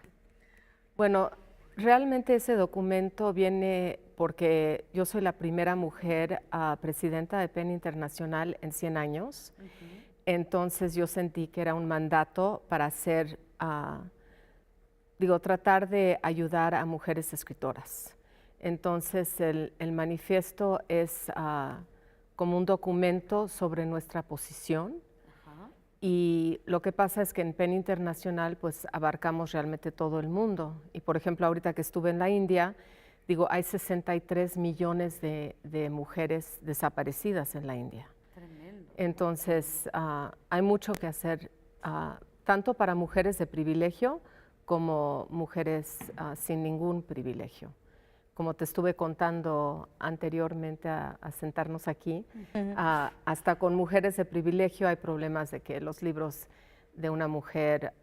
Bueno, realmente ese documento viene porque yo soy la primera mujer presidenta de PEN Internacional en 100 años. Entonces yo sentí que era un mandato para hacer, tratar de ayudar a mujeres escritoras. Entonces el manifiesto es como un documento sobre nuestra posición. Y lo que pasa es que en PEN Internacional pues abarcamos realmente todo el mundo. Y por ejemplo, ahorita que estuve en la India, hay 63 millones de mujeres desaparecidas en la India. Tremendo. Entonces, hay mucho que hacer, tanto para mujeres de privilegio como mujeres sin ningún privilegio. Como te estuve contando anteriormente a sentarnos aquí, hasta con mujeres de privilegio hay problemas de que los libros de una mujer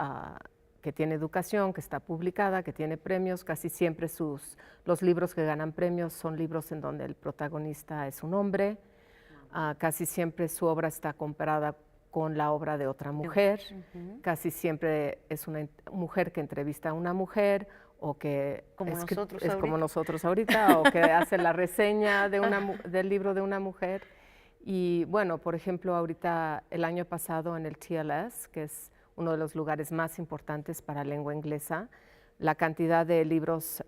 que tiene educación, que está publicada, que tiene premios, casi siempre los libros que ganan premios son libros en donde el protagonista es un hombre, casi siempre su obra está comparada con la obra de otra mujer. Casi siempre es una mujer que entrevista a una mujer o que como nosotros ahorita o que hace la reseña del libro de una mujer. Y bueno, por ejemplo, ahorita el año pasado en el TLS, que es uno de los lugares más importantes para lengua inglesa, la cantidad de libros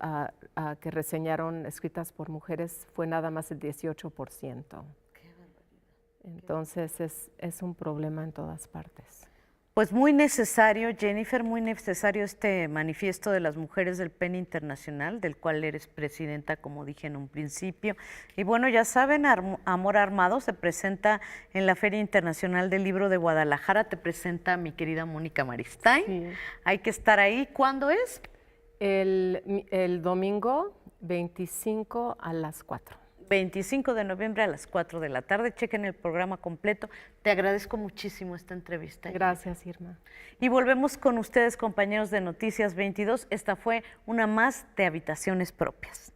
que reseñaron escritas por mujeres fue nada más el 18%. Entonces es un problema en todas partes. Pues muy necesario, Jennifer, muy necesario este manifiesto de las mujeres del PEN Internacional, del cual eres presidenta, como dije en un principio. Y bueno, ya saben, Amor Armado se presenta en la Feria Internacional del Libro de Guadalajara, te presenta mi querida Mónica Maristain. Sí. Hay que estar ahí. ¿Cuándo es? El domingo 25 a las 4. 25 de noviembre a las 4 de la tarde. Chequen el programa completo. Te agradezco muchísimo esta entrevista. Gracias, Irma. Y volvemos con ustedes, compañeros de Noticias 22. Esta fue una más de Habitaciones Propias.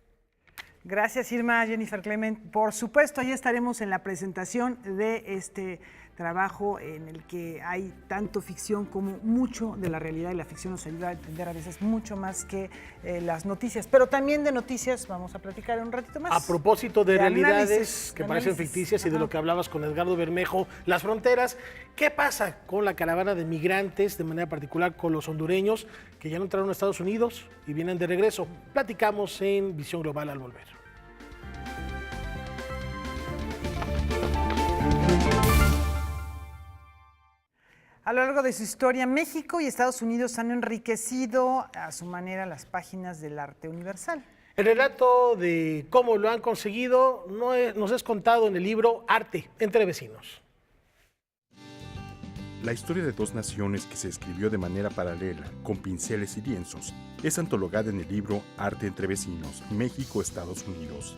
Gracias, Irma, Jennifer Clement. Por supuesto, ahí estaremos en la presentación de este trabajo en el que hay tanto ficción como mucho de la realidad, y la ficción nos ayuda a entender a veces mucho más que las noticias. Pero también de noticias vamos a platicar un ratito más. A propósito de realidades análisis, que parecen ficticias y de lo que hablabas con Edgardo Bermejo, las fronteras, ¿qué pasa con la caravana de migrantes, de manera particular con los hondureños que ya no entraron a Estados Unidos y vienen de regreso? Platicamos en Visión Global al volver. A lo largo de su historia, México y Estados Unidos han enriquecido a su manera las páginas del arte universal. El relato de cómo lo han conseguido nos es contado en el libro Arte entre Vecinos. La historia de dos naciones que se escribió de manera paralela, con pinceles y lienzos, es antologada en el libro Arte entre Vecinos, México-Estados Unidos.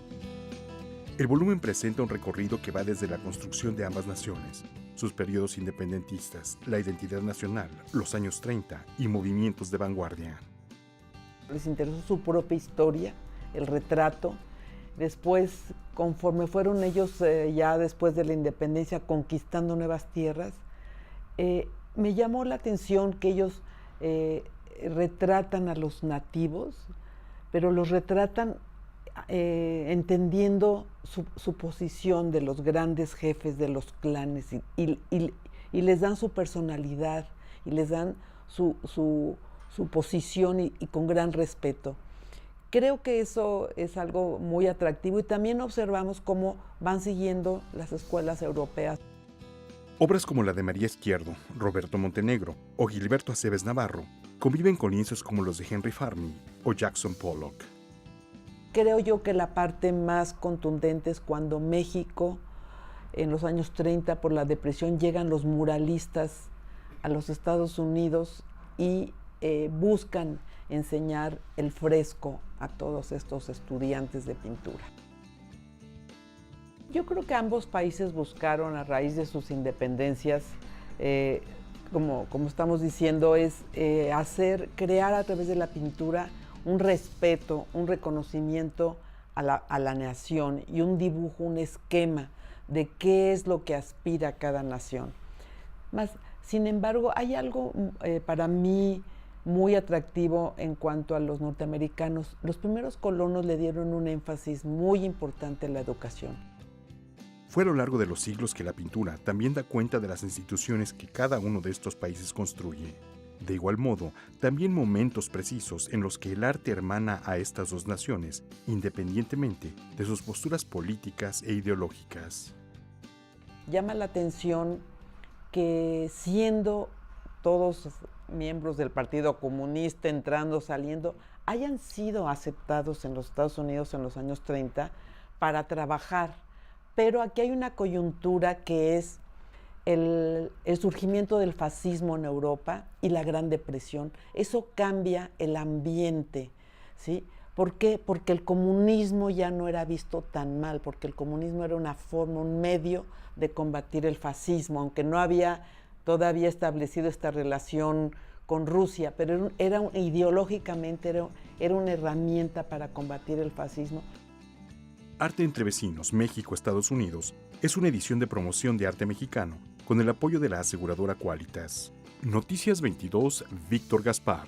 El volumen presenta un recorrido que va desde la construcción de ambas naciones, sus periodos independentistas, la identidad nacional, los años 30 y movimientos de vanguardia. Les interesó su propia historia, el retrato. Después, conforme fueron ellos ya después de la independencia conquistando nuevas tierras, me llamó la atención que ellos retratan a los nativos, pero los retratan entendiendo su posición de los grandes jefes de los clanes y les dan su personalidad y les dan su posición y con gran respeto. Creo que eso es algo muy atractivo y también observamos cómo van siguiendo las escuelas europeas. Obras como la de María Izquierdo, Roberto Montenegro o Gilberto Aceves Navarro conviven con lienzos como los de Henry Farmy o Jackson Pollock. Creo yo que la parte más contundente es cuando México, en los años 30, por la depresión, llegan los muralistas a los Estados Unidos y buscan enseñar el fresco a todos estos estudiantes de pintura. Yo creo que ambos países buscaron, a raíz de sus independencias, como estamos diciendo, es crear a través de la pintura un respeto, un reconocimiento a la nación y un dibujo, un esquema de qué es lo que aspira cada nación. Sin embargo, hay algo para mí muy atractivo en cuanto a los norteamericanos. Los primeros colonos le dieron un énfasis muy importante a la educación. Fue a lo largo de los siglos que la pintura también da cuenta de las instituciones que cada uno de estos países construye. De igual modo, también momentos precisos en los que el arte hermana a estas dos naciones, independientemente de sus posturas políticas e ideológicas. Llama la atención que siendo todos miembros del Partido Comunista, entrando, saliendo, hayan sido aceptados en los Estados Unidos en los años 30 para trabajar. Pero aquí hay una coyuntura que es el surgimiento del fascismo en Europa y la Gran Depresión. Eso cambia el ambiente, ¿sí? ¿Por qué? Porque el comunismo ya no era visto tan mal, porque el comunismo era una forma, un medio de combatir el fascismo, aunque no había todavía establecido esta relación con Rusia, pero ideológicamente era una herramienta para combatir el fascismo. Arte entre Vecinos, México-Estados Unidos, es una edición de promoción de arte mexicano con el apoyo de la aseguradora Qualitas. Noticias 22, Víctor Gaspar.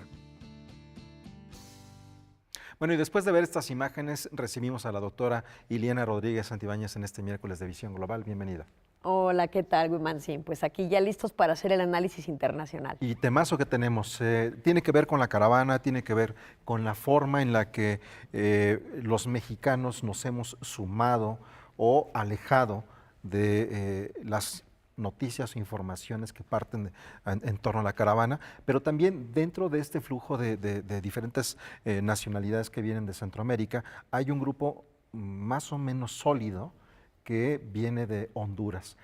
Bueno, y después de ver estas imágenes, recibimos a la doctora Ileana Rodríguez Santibáñez en este miércoles de Visión Global. Bienvenida. Hola, ¿qué tal, Guimansin? Pues aquí ya listos para hacer el análisis internacional. Y temazo que tenemos, tiene que ver con la caravana, tiene que ver con la forma en la que los mexicanos nos hemos sumado o alejado de las noticias o informaciones que parten en torno a la caravana, pero también dentro de este flujo de diferentes nacionalidades que vienen de Centroamérica, hay un grupo más o menos sólido que viene de Honduras.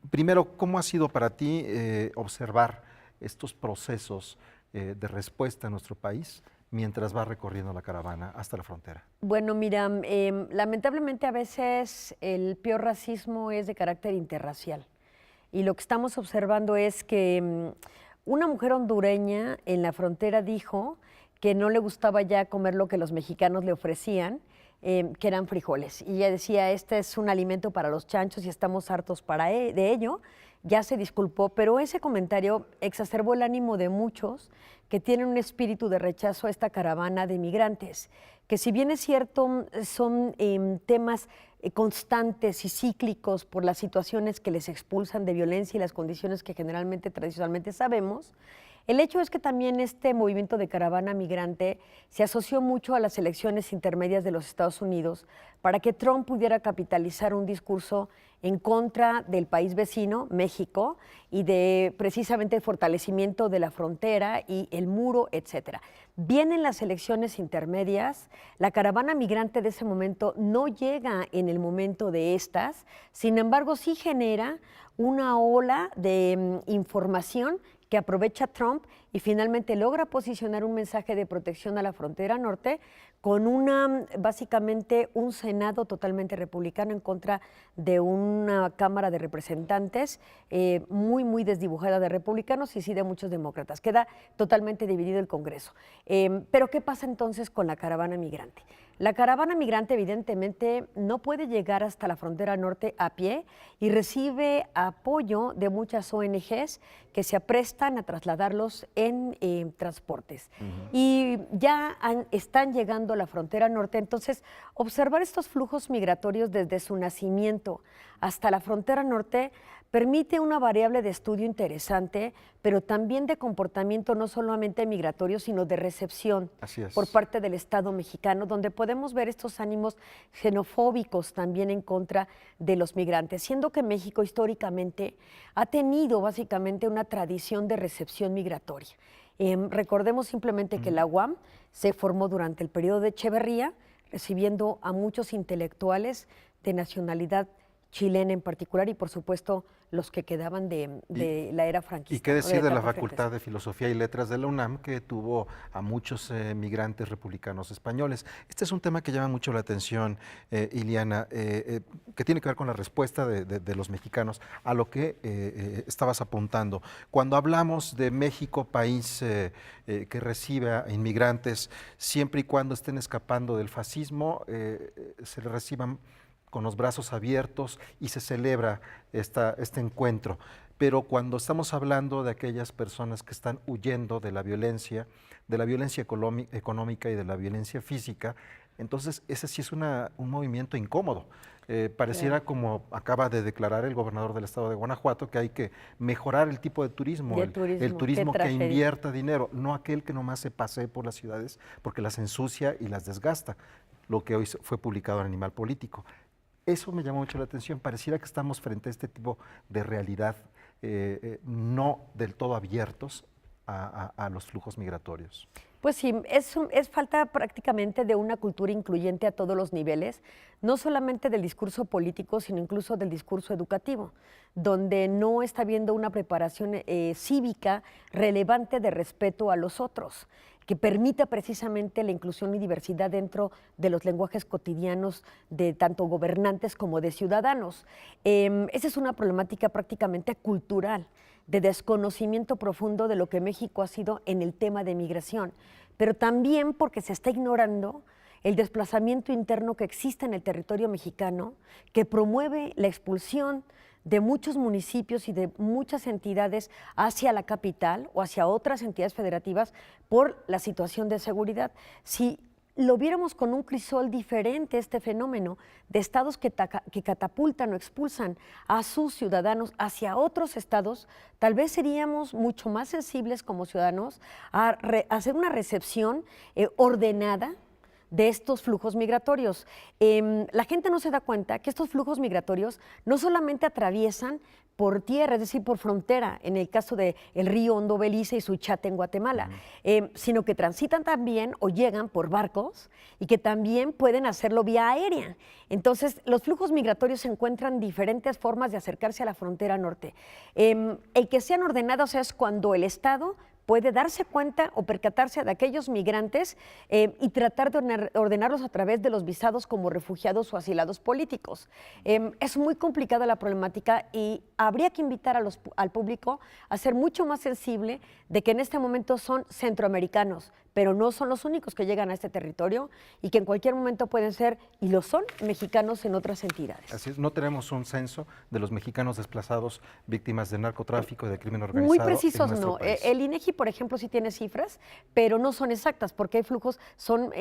Primero, ¿cómo ha sido para ti observar estos procesos de respuesta en nuestro país mientras va recorriendo la caravana hasta la frontera? Bueno, mira, lamentablemente a veces el peor racismo es de carácter interracial. Y lo que estamos observando es que una mujer hondureña en la frontera dijo que no le gustaba ya comer lo que los mexicanos le ofrecían, que eran frijoles. Y ella decía, este es un alimento para los chanchos y estamos hartos de ello. Ya se disculpó, pero ese comentario exacerbó el ánimo de muchos que tienen un espíritu de rechazo a esta caravana de migrantes, que si bien es cierto, son temas constantes y cíclicos por las situaciones que les expulsan de violencia y las condiciones que generalmente, tradicionalmente sabemos. El hecho es que también este movimiento de caravana migrante se asoció mucho a las elecciones intermedias de los Estados Unidos para que Trump pudiera capitalizar un discurso en contra del país vecino, México, y de precisamente el fortalecimiento de la frontera y el muro, etcétera. Vienen las elecciones intermedias, la caravana migrante de ese momento no llega en el momento de estas, sin embargo sí genera una ola de información que aprovecha Trump y finalmente logra posicionar un mensaje de protección a la frontera norte con básicamente un Senado totalmente republicano en contra de una Cámara de Representantes muy desdibujada de republicanos y sí de muchos demócratas. Queda totalmente dividido el Congreso. Pero ¿qué pasa entonces con la caravana migrante? La caravana migrante evidentemente no puede llegar hasta la frontera norte a pie y recibe apoyo de muchas ONGs que se aprestan a trasladarlos en transportes. Y ya están llegando a la frontera norte, entonces observar estos flujos migratorios desde su nacimiento hasta la frontera norte permite una variable de estudio interesante, pero también de comportamiento no solamente migratorio, sino de recepción por parte del Estado mexicano, donde podemos ver estos ánimos xenofóbicos también en contra de los migrantes, siendo que México históricamente ha tenido básicamente una tradición de recepción migratoria. Recordemos simplemente que la UAM se formó durante el periodo de Echeverría, recibiendo a muchos intelectuales de nacionalidad chilena en particular y por supuesto los que quedaban de la era franquista. ¿Y qué decir de la Facultad de Filosofía y Letras de la UNAM, que tuvo a muchos migrantes republicanos españoles? Este es un tema que llama mucho la atención, Ileana, que tiene que ver con la respuesta de los mexicanos a lo que estabas apuntando. Cuando hablamos de México, país que recibe a inmigrantes, siempre y cuando estén escapando del fascismo, se les reciban con los brazos abiertos y se celebra este encuentro. Pero cuando estamos hablando de aquellas personas que están huyendo de la violencia económica y de la violencia física, entonces ese sí es un movimiento incómodo. Pareciera, como acaba de declarar el gobernador del estado de Guanajuato, que hay que mejorar el tipo de turismo, el turismo que invierta dinero, no aquel que nomás se pasee por las ciudades porque las ensucia y las desgasta, lo que hoy fue publicado en Animal Político. Eso me llamó mucho la atención. Pareciera que estamos frente a este tipo de realidad no del todo abiertos a los flujos migratorios. Pues sí, es falta prácticamente de una cultura incluyente a todos los niveles, no solamente del discurso político, sino incluso del discurso educativo, donde no está habiendo una preparación cívica relevante de respeto a los otros, que permita precisamente la inclusión y diversidad dentro de los lenguajes cotidianos de tanto gobernantes como de ciudadanos. Esa es una problemática prácticamente cultural, de desconocimiento profundo de lo que México ha sido en el tema de migración, pero también porque se está ignorando el desplazamiento interno que existe en el territorio mexicano, que promueve la expulsión de muchos municipios y de muchas entidades hacia la capital o hacia otras entidades federativas por la situación de seguridad. Si lo viéramos con un crisol diferente, este fenómeno de estados que catapultan o expulsan a sus ciudadanos hacia otros estados, tal vez seríamos mucho más sensibles como ciudadanos a hacer una recepción ordenada de estos flujos migratorios. La gente no se da cuenta que estos flujos migratorios no solamente atraviesan por tierra, es decir, por frontera, en el caso del río Hondo Belice y Suchiate en Guatemala, sino que transitan también o llegan por barcos y que también pueden hacerlo vía aérea. Entonces, los flujos migratorios se encuentran diferentes formas de acercarse a la frontera norte. El que sean ordenados es cuando el Estado puede darse cuenta o percatarse de aquellos migrantes y tratar de ordenarlos a través de los visados como refugiados o asilados políticos. Es muy complicada la problemática y habría que invitar al público a ser mucho más sensible de que en este momento son centroamericanos, pero no son los únicos que llegan a este territorio y que en cualquier momento pueden ser, y lo son, mexicanos en otras entidades. Así es, no tenemos un censo de los mexicanos desplazados víctimas de narcotráfico y de crimen organizado. Muy precisos en no. país. El INEGI, por ejemplo, sí tiene cifras, pero no son exactas porque hay flujos, son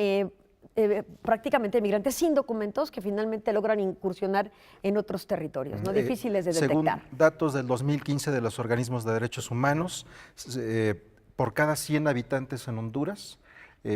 prácticamente migrantes sin documentos que finalmente logran incursionar en otros territorios, ¿no? Difíciles de detectar. Según datos del 2015 de los organismos de derechos humanos, por cada 100 habitantes en Honduras,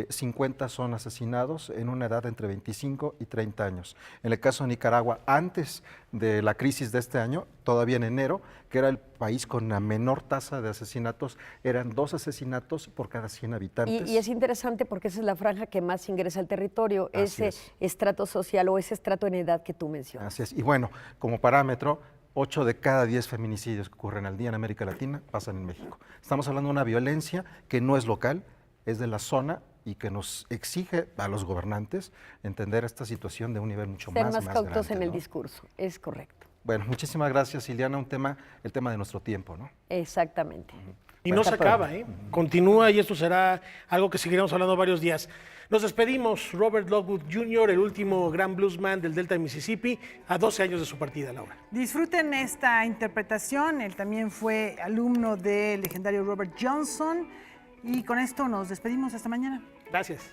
50 son asesinados en una edad entre 25 y 30 años. En el caso de Nicaragua, antes de la crisis de este año, todavía en enero, que era el país con la menor tasa de asesinatos, eran 2 asesinatos por cada 100 habitantes. Y es interesante porque esa es la franja que más ingresa al territorio, ese estrato social o ese estrato en edad que tú mencionas. Así es. Y bueno, como parámetro, 8 de cada 10 feminicidios que ocurren al día en América Latina pasan en México. Estamos hablando de una violencia que no es local, es de la zona y que nos exige a los gobernantes entender esta situación de un nivel mucho Ser más cautos grande, en el ¿no? discurso, es correcto. Bueno, muchísimas gracias, Ileana. El tema de nuestro tiempo, ¿no? Exactamente. Y no se acaba, continúa y esto será algo que seguiremos hablando varios días. Nos despedimos, Robert Lockwood Jr., el último gran bluesman del Delta de Mississippi, a 12 años de su partida, Laura. Disfruten esta interpretación, él también fue alumno del legendario Robert Johnson y con esto nos despedimos hasta mañana. Gracias.